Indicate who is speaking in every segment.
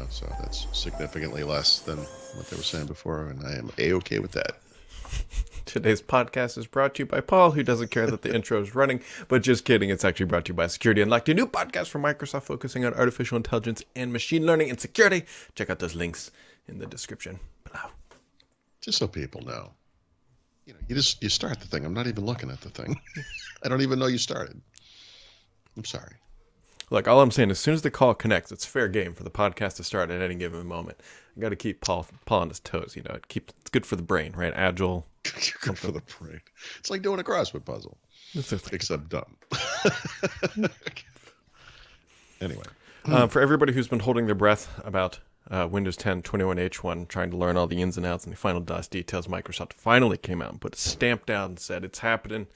Speaker 1: so that's significantly less than what they were saying before, and I am A-okay with that.
Speaker 2: Today's podcast is brought to you by Paul, who doesn't care that the intro is running, but just kidding. It's actually brought to you by Security Unlocked, a new podcast from Microsoft focusing on artificial intelligence and machine learning and security. Check out those links in the description below.
Speaker 1: Just so people know, you start the thing. I'm not even looking at the thing. I don't even know you started. I'm sorry.
Speaker 2: Look, all I'm saying, as soon as the call connects, it's fair game for the podcast to start at any given moment. I got to keep Paul on his toes. It's good for the brain, right? Agile.
Speaker 1: Good for the brain. It's like doing a crossword puzzle, except dumb. Anyway,
Speaker 2: for everybody who's been holding their breath about Windows 10 21H1, trying to learn all the ins and outs and the final DOS details, Microsoft finally came out and put a stamp down and said it's happening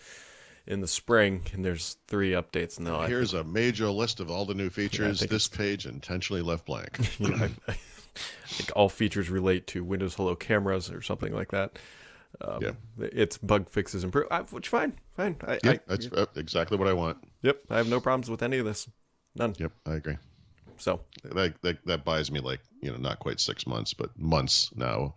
Speaker 2: in the spring, and there's 3 updates. And
Speaker 1: here's a major list of all the new features. This page intentionally left blank.
Speaker 2: I think all features relate to Windows Hello cameras or something like that. It's bug fixes and which fine.
Speaker 1: That's exactly what I want.
Speaker 2: Yep, I have no problems with any of this. None.
Speaker 1: Yep, I agree.
Speaker 2: So
Speaker 1: that buys me not quite 6 months, but months now,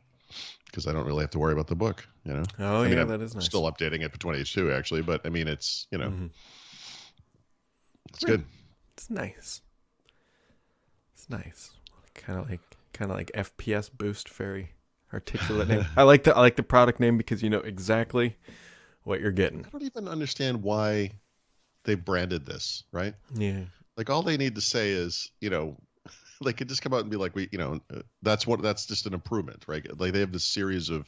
Speaker 1: because I don't really have to worry about the book.
Speaker 2: That is nice.
Speaker 1: Still updating it for 20H2 actually, but I mean it's it's good.
Speaker 2: It's nice. It's nice. Kind of like FPS boost, very articulate name. I like the product name because you know exactly what you're getting.
Speaker 1: I don't even understand why they branded this, right?
Speaker 2: Yeah.
Speaker 1: Like all they need to say is, they could just come out and be like, that's just an improvement, right? Like they have this series of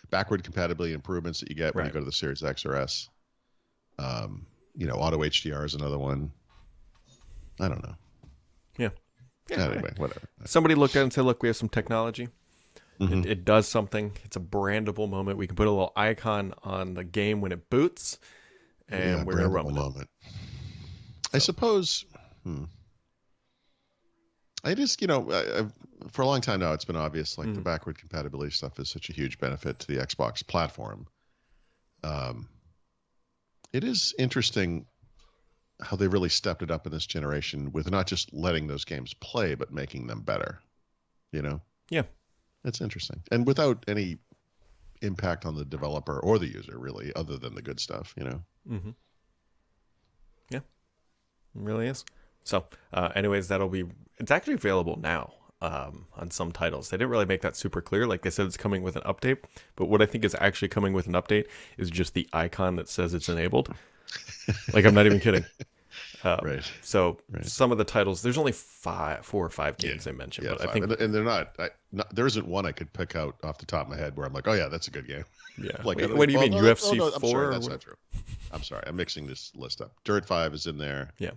Speaker 1: backward compatibility improvements that you get when you go to the Series X or S. Auto HDR is another one. I don't know.
Speaker 2: Yeah.
Speaker 1: Anyway, whatever.
Speaker 2: Somebody looked at it and said, look, we have some technology.
Speaker 1: Mm-hmm.
Speaker 2: It does something. It's a brandable moment. We can put a little icon on the game when it boots, and we're going to run with it.
Speaker 1: I suppose. I just, for a long time now, it's been obvious, the backward compatibility stuff is such a huge benefit to the Xbox platform. It is interesting how they really stepped it up in this generation with not just letting those games play, but making them better.
Speaker 2: Yeah.
Speaker 1: It's interesting. And without any impact on the developer or the user, really, other than the good stuff,
Speaker 2: Mm-hmm. Yeah. It really is. So, anyways, it's actually available now on some titles. They didn't really make that super clear. Like they said, it's coming with an update. But what I think is actually coming with an update is just the icon that says it's enabled. Like, I'm not even kidding.
Speaker 1: Right.
Speaker 2: So some of the titles, there's only 4 or 5 games they mentioned.
Speaker 1: Yeah,
Speaker 2: but
Speaker 1: 5.
Speaker 2: I think,
Speaker 1: and they're not. There isn't one I could pick out off the top of my head where I'm like, oh yeah, that's a good game.
Speaker 2: Yeah.
Speaker 1: What
Speaker 2: do you mean, UFC 4?
Speaker 1: I'm sorry, that's not true. I'm sorry, I'm mixing this list up. Dirt 5 is in there.
Speaker 2: Yeah.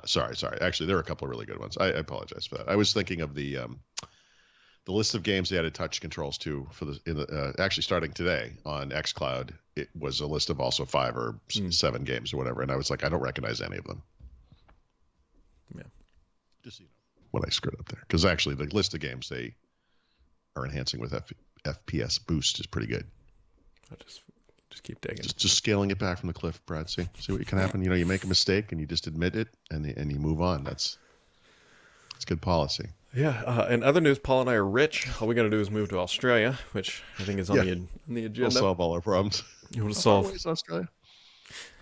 Speaker 1: Sorry. Actually, there are a couple of really good ones. I apologize for that. I was thinking of the list of games they added touch controls to actually starting today on xCloud. It was a list of also 5 or 7 games or whatever, and I was like, I don't recognize any of them.
Speaker 2: Yeah.
Speaker 1: Just what I screwed up there, because actually the list of games they are enhancing with FPS boost is pretty good.
Speaker 2: I'll just keep digging.
Speaker 1: Just scaling it back from the cliff, Brad. See what can happen. You make a mistake and you just admit it and you move on. That's good policy.
Speaker 2: Yeah. In other news, Paul and I are rich. All we got to do is move to Australia, which I think is on the agenda.
Speaker 1: We'll solve all our problems.
Speaker 2: You want to solve?
Speaker 1: How far away is Australia?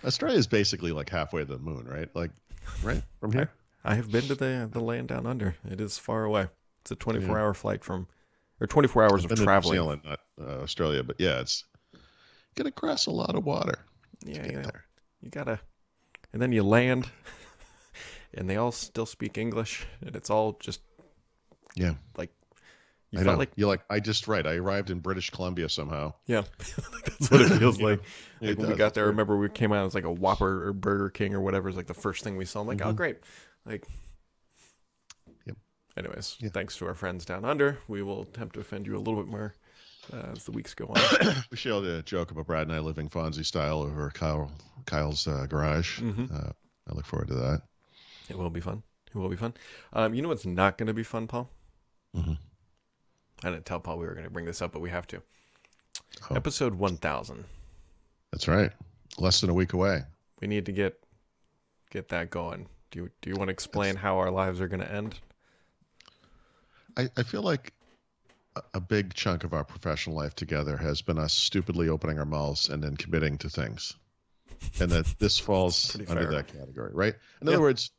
Speaker 1: Australia is basically like halfway to the moon, right? Right from here.
Speaker 2: I have been to the land down under. It is far away. It's a 24-hour flight or 24 hours of traveling.
Speaker 1: New Zealand, not Australia, but yeah, it's gonna cross a lot of water.
Speaker 2: Yeah, you gotta, and then you land, and they all still speak English, and it's all just like you felt like
Speaker 1: you're like I arrived in British Columbia somehow.
Speaker 2: Yeah, that's what it feels like. When we got there, I remember we came out, it was like a Whopper or Burger King or whatever. It's like the first thing we saw. I'm like, oh great, Anyways, thanks to our friends down under, we will attempt to offend you a little bit more as the weeks go on.
Speaker 1: We shared a joke about Brad and I living Fonzie style over Kyle's garage. I look forward to that.
Speaker 2: It will be fun. You know what's not going to be fun, Paul?
Speaker 1: Mm-hmm.
Speaker 2: I didn't tell Paul we were going to bring this up, but we have to. Episode 1000.
Speaker 1: That's right. Less than a week away.
Speaker 2: We need to get that going. Do you want to explain how our lives are going to end?
Speaker 1: I feel like a big chunk of our professional life together has been us stupidly opening our mouths and then committing to things, and that this falls under
Speaker 2: fair.
Speaker 1: that category, right? In
Speaker 2: Yeah.
Speaker 1: other words,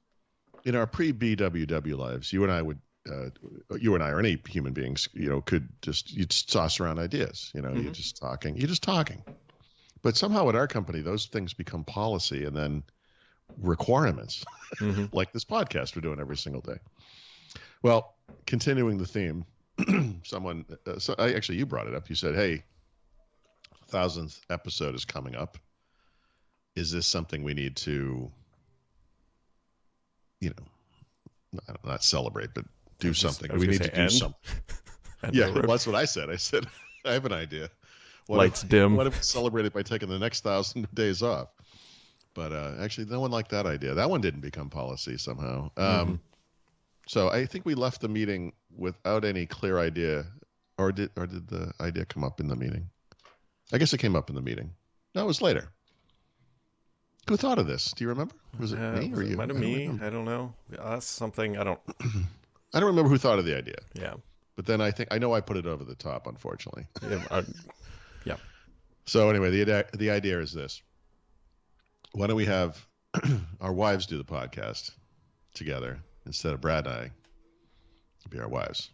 Speaker 1: in our pre-BWW lives, you and I would, you and I, or any human beings, could you'd toss around ideas. You're just talking. But somehow at our company, those things become policy and then requirements, like this podcast we're doing every single day. Well, continuing the theme, you brought it up. You said, "Hey, 1,000th episode is coming up. Is this something we need to, not celebrate, but do something? We need to do something." Yeah, well, that's what I said. I said, "I have an idea.
Speaker 2: Lights dim.
Speaker 1: What if we celebrate it by taking the next 1,000 days off?" But actually, no one liked that idea. That one didn't become policy somehow. So I think we left the meeting without any clear idea, or did the idea come up in the meeting? I guess it came up in the meeting. No, it was later. Who thought of this? Do you remember? Was it me or you?
Speaker 2: Might have me. I don't know. Us, something. I don't.
Speaker 1: I don't remember who thought of the idea.
Speaker 2: Yeah.
Speaker 1: But then I know I put it over the top, unfortunately.
Speaker 2: Yeah.
Speaker 1: So anyway, the idea is this. Why don't we have our wives do the podcast together instead of Brad and I? It'd be our wives.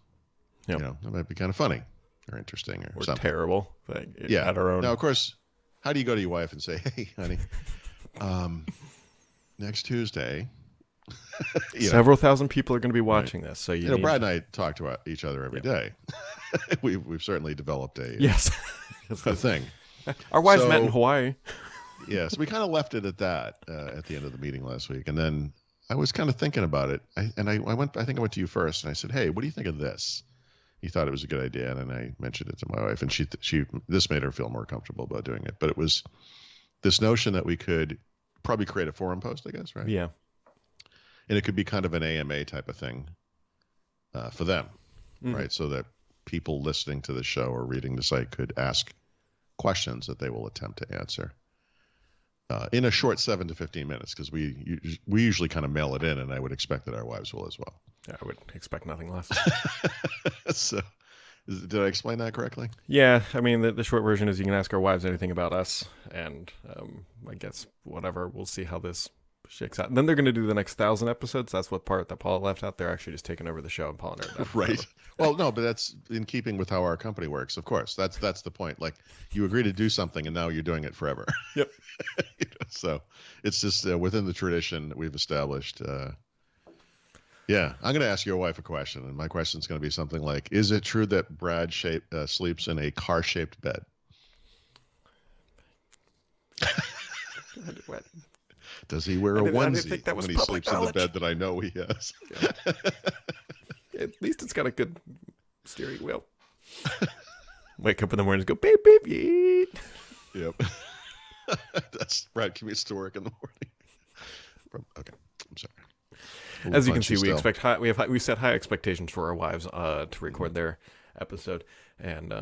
Speaker 2: Yep.
Speaker 1: That might be kind of funny or interesting or something.
Speaker 2: Terrible.
Speaker 1: Yeah.
Speaker 2: At our own.
Speaker 1: Now, of course, how do you go to your wife and say, "Hey, honey, next Tuesday,"
Speaker 2: several thousand people are going to be watching this, so
Speaker 1: Brad and I talk to each other every day. We've certainly developed a thing.
Speaker 2: Our wives met in Hawaii.
Speaker 1: Yeah, so we kind of left it at that at the end of the meeting last week, and then I was kind of thinking about it, I went to you first, and I said, "Hey, what do you think of this?" You thought it was a good idea, and then I mentioned it to my wife, and she this made her feel more comfortable about doing it. But it was this notion that we could probably create a forum post, I guess, right?
Speaker 2: Yeah.
Speaker 1: And it could be kind of an AMA type of thing for them, right? So that people listening to the show or reading the site could ask questions that they will attempt to answer in a short 7 to 15 minutes, because we usually kind of mail it in, and I would expect that our wives will as well.
Speaker 2: Yeah, I would expect nothing less.
Speaker 1: So, did I explain that correctly?
Speaker 2: Yeah, I mean, the short version is you can ask our wives anything about us, and I guess whatever. We'll see how this shakes out. And then they're going to do the next 1,000 episodes. That's what part that Paul left out. They're actually just taking over the show, and Paul and I are
Speaker 1: right. Well, no, but that's in keeping with how our company works. Of course, that's the point. Like, you agree to do something, and now you're doing it forever.
Speaker 2: Yep.
Speaker 1: So it's just within the tradition that we've established. Yeah, I'm going to ask your wife a question, and my question is going to be something like, "Is it true that Brad sleeps in a car-shaped bed?"
Speaker 2: What?
Speaker 1: Does he wear a onesie
Speaker 2: when
Speaker 1: he sleeps in the bed that I know he has?
Speaker 2: Yeah. At least it's got a good steering wheel. Wake up in the morning and go, beep, beep, yeet.
Speaker 1: Yep. That's Brad commutes to work in the morning. Okay, I'm sorry.
Speaker 2: As you can see, we set high expectations for our wives to record their episode, and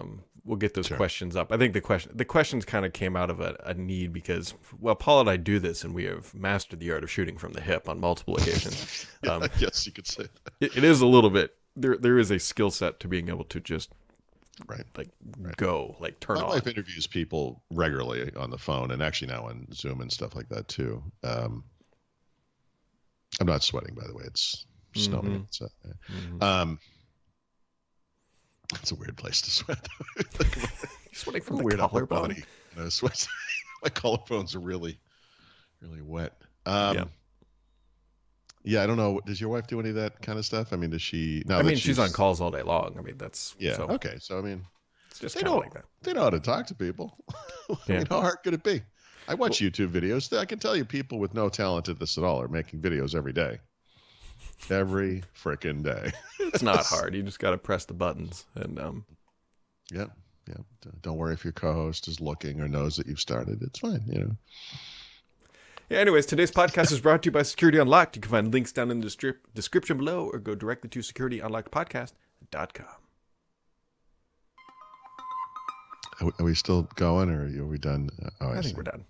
Speaker 2: we'll get those questions up. I think the questions kind of came out of a need because, well, Paul and I do this, and we have mastered the art of shooting from the hip on multiple occasions.
Speaker 1: Yes, you could say that.
Speaker 2: It is a little bit. There is a skill set to being able to just go, like turn on.
Speaker 1: My wife interviews people regularly on the phone, and actually now on Zoom and stuff like that too. I'm not sweating, by the way. It's snowing. So, it's a weird place to sweat.
Speaker 2: You're sweating from the collarbone.
Speaker 1: My collarbones are really, really wet. Yeah, I don't know. Does your wife do any of that kind of stuff? I mean, does she?
Speaker 2: I mean, she's on calls all day long. I mean, that's
Speaker 1: okay. So I mean,
Speaker 2: it's just kind of like that.
Speaker 1: They know how to talk to people. I mean, how hard could it be? I watch YouTube videos. I can tell you, people with no talent at this at all are making videos every day. Every frickin' day.
Speaker 2: It's not hard. You just got to press the buttons and
Speaker 1: Yeah. Don't worry if your co-host is looking or knows that you've started. It's fine,
Speaker 2: Yeah, anyways, today's podcast is brought to you by Security Unlocked. You can find links down in the description below or go directly to securityunlockedpodcast.com.
Speaker 1: Are we still going, or are we done?
Speaker 2: I think we're done.